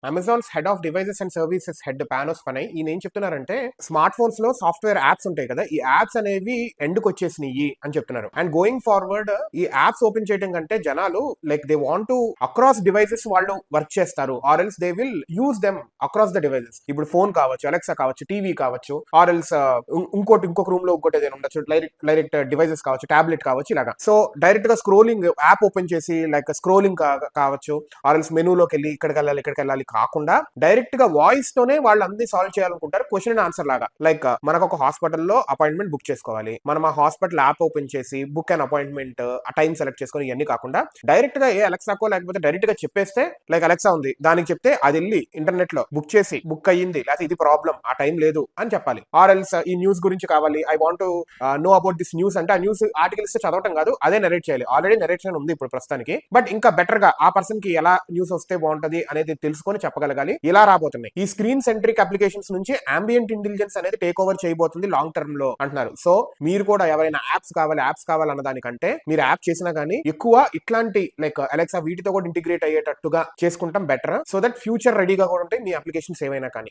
Amazon's head of devices and services head Panos Panay ఈయన ఏం చెప్తున్నారంటే స్మార్ట్ ఫోన్స్ లో సాఫ్ట్వేర్ యాప్స్ ఉంటాయి కదా, ఈ యాప్స్ అనేవి ఎండ్కి వచ్చేసినాయి అని చెప్తున్నారు. అండ్ గోయింగ్ ఫార్వర్డ్ ఈ యాప్స్ ఓపెన్ చేయడం కంటే జనాలు like they want to across devices వాళ్ళు వర్క్ చేస్తారు, or else they will use them across the devices. ఇప్పుడు ఫోన్ కావచ్చు, అలెక్సా కావచ్చు, టీవీ కావచ్చు, ఆర్ ఎల్స్ ఇంకొక రూమ్ లో ఇంకోటి ఏదైనా ఉండొచ్చు, డైరెక్ట్ డివైజెస్ కావచ్చు, టాబ్లెట్ కావచ్చు, ఇలాగా. సో డైరెక్ట్ గా స్క్రోలింగ్ యాప్ ఓపెన్ చేసి లైక్ స్క్రోలింగ్ కావచ్చు, ఆర్ ఎల్స్ మెనూలోకి వెళ్ళి ఇక్కడికి వెళ్ళాలి కాకుండా డైరెక్ట్ గా వాయిస్ తోనే వాళ్ళు అన్ని సాల్వ్ చేయాలనుకుంటారు, క్వశ్చన్ అండ్ ఆన్సర్ లాగా. లైక్ మనకు ఒక హాస్పిటల్లో అపాయింట్మెంట్ బుక్ చేసుకోవాలి, మనం ఆ హాస్పిటల్ యాప్ ఓపెన్ చేసి బుక్ అండ్ అపాయింట్మెంట్ ఆ టైం సెలెక్ట్ చేసుకుని ఇవన్నీ కాకుండా డైరెక్ట్ గా అలెక్సాకో లేకపోతే డైరెక్ట్ గా చెప్పేస్తే, లైక్ అలెక్సా ఉంది దానికి చెప్తే అది వెళ్ళి ఇంటర్నెట్ లో బుక్ చేసి బుక్ అయ్యింది లేకపోతే ఇది ప్రాబ్లం ఆ టైం లేదు అని చెప్పాలి. ఆర్ ఎల్స్ ఈ న్యూస్ గురించి కావాలి, I want know about this news అంటే ఆ న్యూస్ ఆర్టికల్స్ చదవటం కాదు, అదే నెరేట్ చేయాలి. ఆల్రెడీ నెరేషన్ ఉంది ఇప్పుడు ప్రస్తుతానికి, బట్ ఇంకా బెటర్ గా ఆ పర్సన్ కి ఎలా న్యూస్ వస్తే బాగుంటది అనేది తెలుసుకొని చెప్పగలగాలి. ఇలా రాబోతున్నాయి ఈ స్క్రీన్ సెంట్రిక్ అప్లికేషన్స్ నుంచి అంబియంట్ ఇంటెలిజెన్స్ అనేది టేక్ ఓవర్ చేయబోతుంది లాంగ్ టర్మ్ లో అంటున్నారు. సో మీరు కూడా ఎవరైనా యాప్స్ కావాలి అన్న దానికంటే మీరు యాప్ చేసినా కానీ ఎక్కువ ఇట్లాంటి లైక్ అలెక్సా వీటితో కూడా ఇంటిగ్రేట్ అయ్యేటట్టుగా చేసుకుంటాం బెటర్, సో దట్ ఫ్యూచర్ రెడీగా కూడా ఉంటాయి మీ అప్లికేషన్స్ ఏవైనా కానీ.